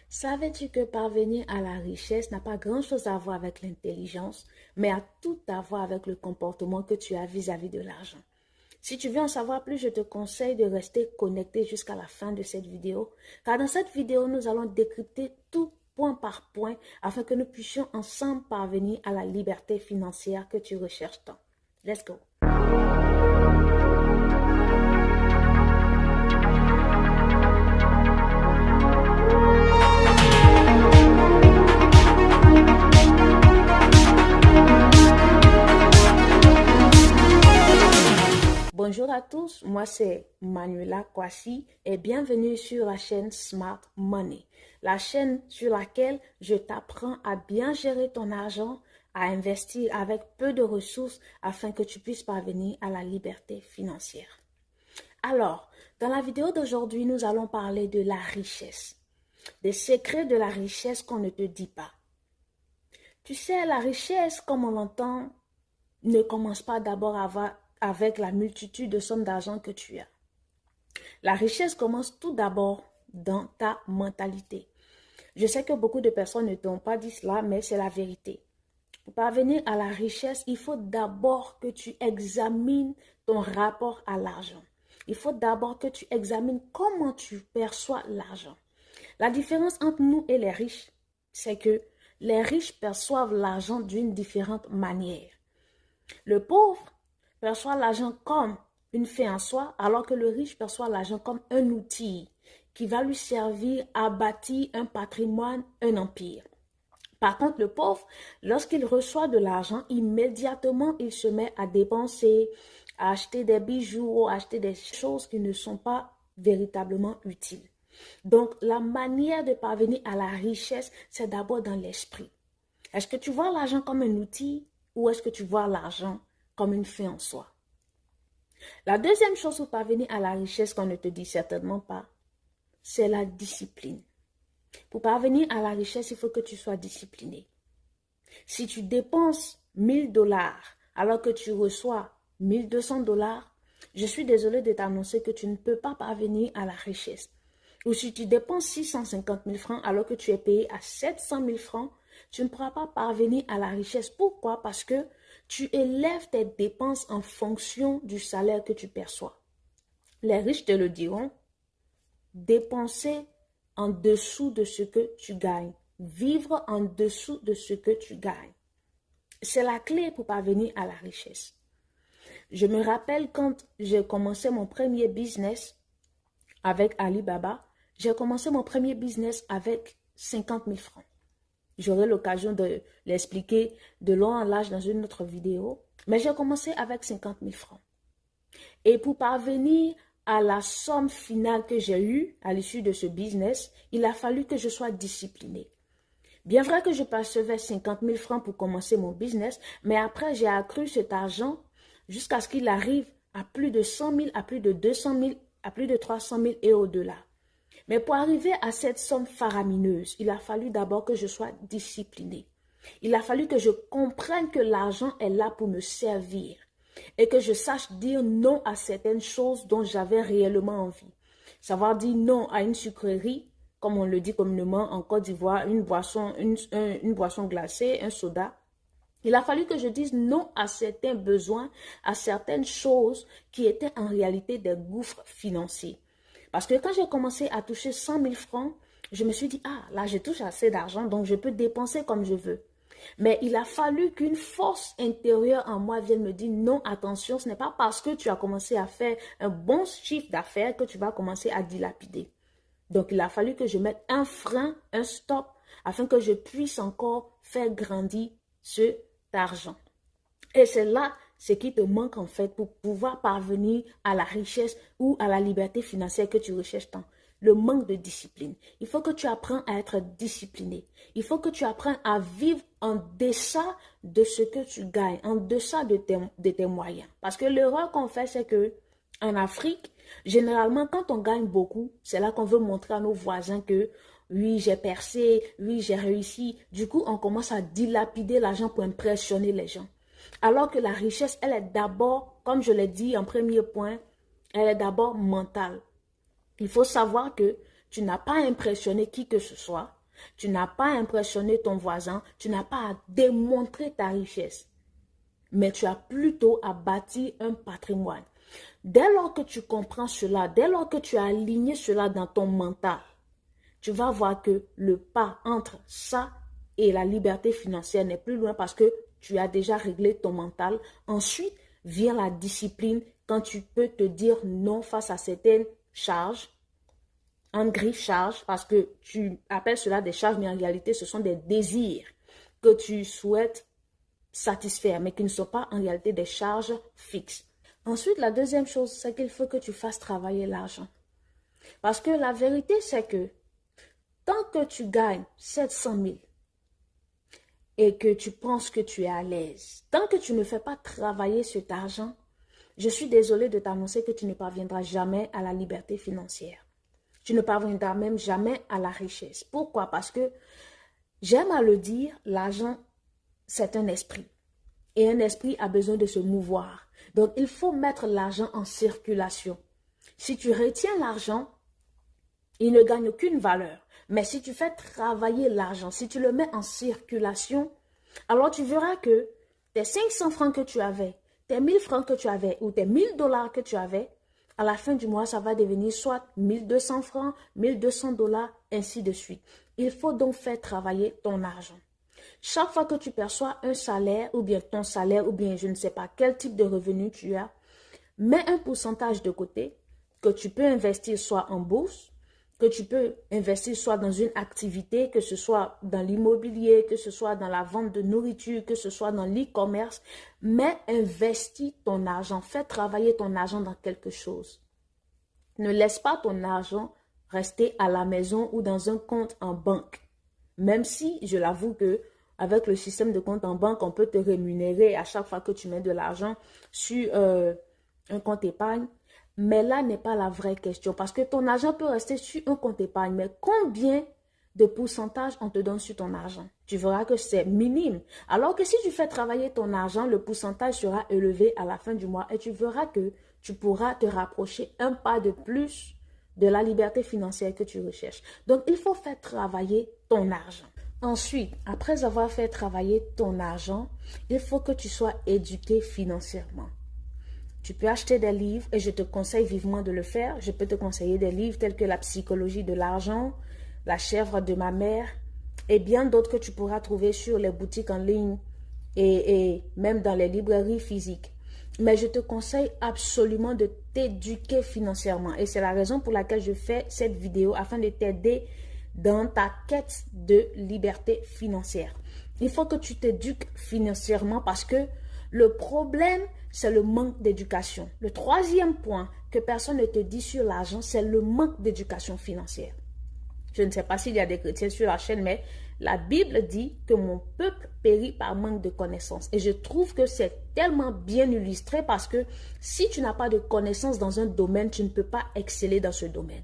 Savais-tu que parvenir à la richesse n'a pas grand-chose à voir avec l'intelligence, mais a tout à voir avec le comportement que tu as vis-à-vis de l'argent? Si tu veux en savoir plus, je te conseille de rester connecté jusqu'à la fin de cette vidéo, car dans cette vidéo, nous allons décrypter tout point par point afin que nous puissions ensemble parvenir à la liberté financière que tu recherches tant. Let's go! Bonjour à tous, moi c'est Manuela Kwasi et bienvenue sur la chaîne Smart Money, la chaîne sur laquelle je t'apprends à bien gérer ton argent, à investir avec peu de ressources afin que tu puisses parvenir à la liberté financière. Alors, dans la vidéo d'aujourd'hui, nous allons parler de la richesse, des secrets de la richesse qu'on ne te dit pas. Tu sais, la richesse, comme on l'entend, ne commence pas d'abord avec la multitude de sommes d'argent que tu as. La richesse commence tout d'abord dans ta mentalité. Je sais que beaucoup de personnes ne t'ont pas dit cela, mais c'est la vérité. Pour parvenir à la richesse, il faut d'abord que tu examines ton rapport à l'argent. Il faut d'abord que tu examines comment tu perçois l'argent. La différence entre nous et les riches, c'est que les riches perçoivent l'argent d'une différente manière. Le pauvre perçoit l'argent comme une fin en soi, alors que le riche perçoit l'argent comme un outil qui va lui servir à bâtir un patrimoine, un empire. Par contre, le pauvre, lorsqu'il reçoit de l'argent, immédiatement, il se met à dépenser, à acheter des bijoux, à acheter des choses qui ne sont pas véritablement utiles. Donc, la manière de parvenir à la richesse, c'est d'abord dans l'esprit. Est-ce que tu vois l'argent comme un outil ou est-ce que tu vois l'argent comme une fin en soi? La deuxième chose pour parvenir à la richesse qu'on ne te dit certainement pas, c'est la discipline. Pour parvenir à la richesse, il faut que tu sois discipliné. Si tu dépenses 1000 dollars alors que tu reçois 1200 dollars, je suis désolée de t'annoncer que tu ne peux pas parvenir à la richesse. Ou si tu dépenses 650 000 francs alors que tu es payé à 700 000 francs, tu ne pourras pas parvenir à la richesse. Pourquoi? Parce que tu élèves tes dépenses en fonction du salaire que tu perçois. Les riches te le diront, dépenser en dessous de ce que tu gagnes, vivre en dessous de ce que tu gagnes. C'est la clé pour parvenir à la richesse. Je me rappelle quand j'ai commencé mon premier business avec Alibaba, j'ai commencé mon premier business avec 50 000 francs. J'aurai l'occasion de l'expliquer de long en large dans une autre vidéo. Mais j'ai commencé avec 50 000 francs. Et pour parvenir à la somme finale que j'ai eue à l'issue de ce business, il a fallu que je sois disciplinée. Bien vrai que je percevais 50 000 francs pour commencer mon business, mais après j'ai accru cet argent jusqu'à ce qu'il arrive à plus de 100 000, à plus de 200 000, à plus de 300 000 et au-delà. Mais pour arriver à cette somme faramineuse, il a fallu d'abord que je sois disciplinée. Il a fallu que je comprenne que l'argent est là pour me servir et que je sache dire non à certaines choses dont j'avais réellement envie. Savoir dire non à une sucrerie, comme on le dit communément en Côte d'Ivoire, une boisson glacée, un soda. Il a fallu que je dise non à certains besoins, à certaines choses qui étaient en réalité des gouffres financiers. Parce que quand j'ai commencé à toucher 100 000 francs, je me suis dit, ah, là, je touche assez d'argent, donc je peux dépenser comme je veux. Mais il a fallu qu'une force intérieure en moi vienne me dire, non, attention, ce n'est pas parce que tu as commencé à faire un bon chiffre d'affaires que tu vas commencer à dilapider. Donc, il a fallu que je mette un frein, un stop, afin que je puisse encore faire grandir cet argent. Et c'est là ce qui te manque en fait pour pouvoir parvenir à la richesse ou à la liberté financière que tu recherches tant. Le manque de discipline. Il faut que tu apprennes à être discipliné. Il faut que tu apprennes à vivre en deçà de ce que tu gagnes, en deçà de tes moyens. Parce que l'erreur qu'on fait, c'est que en Afrique, généralement, quand on gagne beaucoup, c'est là qu'on veut montrer à nos voisins que oui, j'ai percé, oui, j'ai réussi. Du coup, on commence à dilapider l'argent pour impressionner les gens. Alors que la richesse, elle est d'abord, comme je l'ai dit en premier point, elle est d'abord mentale. Il faut savoir que tu n'as pas impressionné qui que ce soit. Tu n'as pas à impressionner ton voisin, tu n'as pas à démontrer ta richesse, mais tu as plutôt à bâtir un patrimoine. Dès lors que tu comprends cela, dès lors que tu as aligné cela dans ton mental, tu vas voir que le pas entre ça et la liberté financière n'est plus loin parce que tu as déjà réglé ton mental. Ensuite, vient la discipline quand tu peux te dire non face à certaines charges, en gris charges, parce que tu appelles cela des charges, mais en réalité, ce sont des désirs que tu souhaites satisfaire, mais qui ne sont pas en réalité des charges fixes. Ensuite, la deuxième chose, c'est qu'il faut que tu fasses travailler l'argent. Parce que la vérité, c'est que tant que tu gagnes 700 000 et que tu penses que tu es à l'aise, tant que tu ne fais pas travailler cet argent, je suis désolée de t'annoncer que tu ne parviendras jamais à la liberté financière. Tu ne parviendras même jamais à la richesse. Pourquoi? Parce que, j'aime à le dire, l'argent, c'est un esprit. Et un esprit a besoin de se mouvoir. Donc, il faut mettre l'argent en circulation. Si tu retiens l'argent, il ne gagne aucune valeur. Mais si tu fais travailler l'argent, si tu le mets en circulation, alors tu verras que tes 500 francs que tu avais, tes 1000 francs que tu avais ou tes 1000 dollars que tu avais, à la fin du mois, ça va devenir soit 1200 francs, 1200 dollars, ainsi de suite. Il faut donc faire travailler ton argent. Chaque fois que tu perçois un salaire, ou bien ton salaire, ou bien je ne sais pas quel type de revenu tu as, mets un pourcentage de côté que tu peux investir soit en bourse, que tu peux investir soit dans une activité, que ce soit dans l'immobilier, que ce soit dans la vente de nourriture, que ce soit dans l'e-commerce, mais investis ton argent, fais travailler ton argent dans quelque chose. Ne laisse pas ton argent rester à la maison ou dans un compte en banque. Même si, je l'avoue que avec le système de compte en banque, on peut te rémunérer à chaque fois que tu mets de l'argent sur un compte épargne. Mais là n'est pas la vraie question parce que ton argent peut rester sur un compte épargne. Mais combien de pourcentage on te donne sur ton argent? Tu verras que c'est minime. Alors que si tu fais travailler ton argent, le pourcentage sera élevé à la fin du mois et tu verras que tu pourras te rapprocher un pas de plus de la liberté financière que tu recherches. Donc, il faut faire travailler ton argent. Ensuite, après avoir fait travailler ton argent, il faut que tu sois éduqué financièrement. Tu peux acheter des livres et je te conseille vivement de le faire. Je peux te conseiller des livres tels que La psychologie de l'argent, La chèvre de ma mère et bien d'autres que tu pourras trouver sur les boutiques en ligne et même dans les librairies physiques. Mais je te conseille absolument de t'éduquer financièrement et c'est la raison pour laquelle je fais cette vidéo afin de t'aider dans ta quête de liberté financière. Il faut que tu t'éduques financièrement parce que le problème, c'est le manque d'éducation. Le troisième point que personne ne te dit sur l'argent, c'est le manque d'éducation financière. Je ne sais pas s'il y a des chrétiens sur la chaîne, mais la Bible dit que mon peuple périt par manque de connaissances. Et je trouve que c'est tellement bien illustré parce que si tu n'as pas de connaissances dans un domaine, tu ne peux pas exceller dans ce domaine.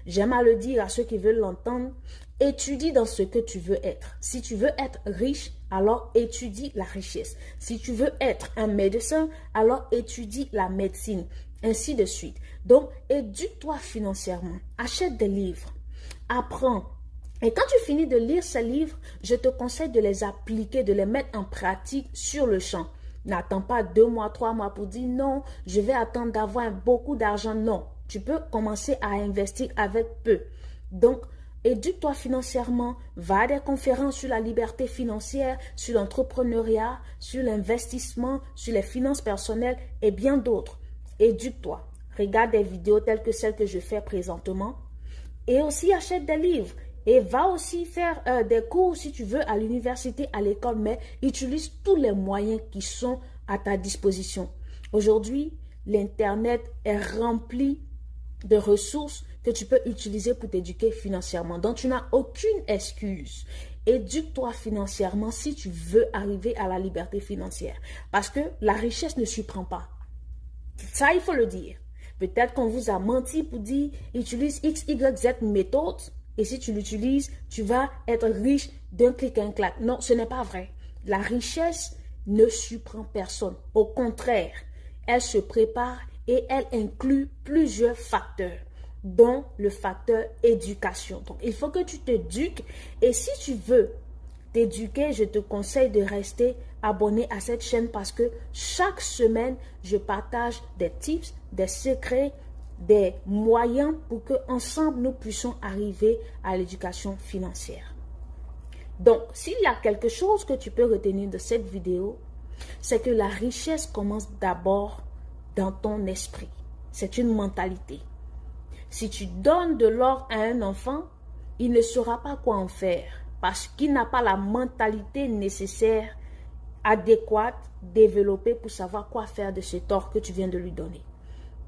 J'aime à le dire à ceux qui veulent l'entendre, étudie dans ce que tu veux être. Si tu veux être riche, alors étudie la richesse. Si tu veux être un médecin, alors étudie la médecine, ainsi de suite. Donc, éduque-toi financièrement, achète des livres, apprends. Et quand tu finis de lire ces livres, je te conseille de les appliquer, de les mettre en pratique sur le champ. N'attends pas 2 mois, 3 mois pour dire non, je vais attendre d'avoir beaucoup d'argent. Non, tu peux commencer à investir avec peu. Donc, éduque-toi financièrement, va à des conférences sur la liberté financière, sur l'entrepreneuriat, sur l'investissement, sur les finances personnelles et bien d'autres. Éduque-toi. Regarde des vidéos telles que celles que je fais présentement et aussi achète des livres. Et va aussi faire des cours si tu veux à l'université, à l'école, mais utilise tous les moyens qui sont à ta disposition. Aujourd'hui, l'Internet est rempli de ressources que tu peux utiliser pour t'éduquer financièrement. Donc, tu n'as aucune excuse. Éduque-toi financièrement si tu veux arriver à la liberté financière. Parce que la richesse ne surprend pas. Ça, il faut le dire. Peut-être qu'on vous a menti pour dire utilise X, Y, Z méthode. Et si tu l'utilises, tu vas être riche d'un clic, un clac. Non, ce n'est pas vrai. La richesse ne surprend personne. Au contraire, elle se prépare et elle inclut plusieurs facteurs. dont le facteur éducation. Donc, il faut que tu t'éduques. Et si tu veux t'éduquer, je te conseille de rester abonné à cette chaîne parce que chaque semaine, je partage des tips, des secrets, des moyens pour que ensemble nous puissions arriver à l'éducation financière. Donc, s'il y a quelque chose que tu peux retenir de cette vidéo, c'est que la richesse commence d'abord dans ton esprit. C'est une mentalité. Si tu donnes de l'or à un enfant, il ne saura pas quoi en faire parce qu'il n'a pas la mentalité nécessaire, adéquate, développée pour savoir quoi faire de cet or que tu viens de lui donner.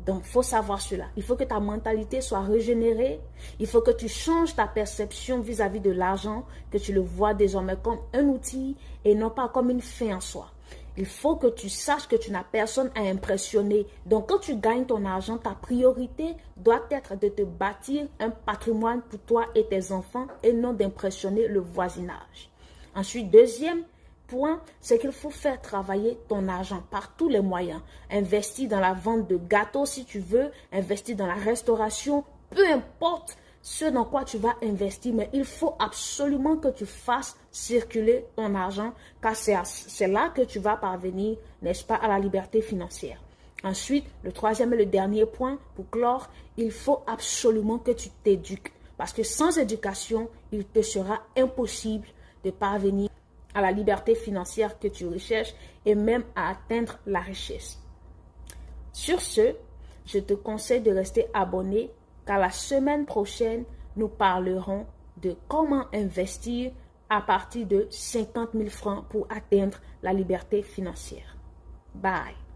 Donc, il faut savoir cela. Il faut que ta mentalité soit régénérée. Il faut que tu changes ta perception vis-à-vis de l'argent, que tu le vois désormais comme un outil et non pas comme une fin en soi. Il faut que tu saches que tu n'as personne à impressionner. Donc, quand tu gagnes ton argent, ta priorité doit être de te bâtir un patrimoine pour toi et tes enfants et non d'impressionner le voisinage. Ensuite, deuxième point, c'est qu'il faut faire travailler ton argent par tous les moyens. Investir dans la vente de gâteaux si tu veux, investir dans la restauration, peu importe ce dans quoi tu vas investir, mais il faut absolument que tu fasses circuler ton argent car c'est là que tu vas parvenir, n'est-ce pas, à la liberté financière. Ensuite, le troisième et le dernier point, pour clore, il faut absolument que tu t'éduques parce que sans éducation, il te sera impossible de parvenir à la liberté financière que tu recherches et même à atteindre la richesse. Sur ce, je te conseille de rester abonné car la semaine prochaine, nous parlerons de comment investir à partir de 50 000 francs pour atteindre la liberté financière. Bye!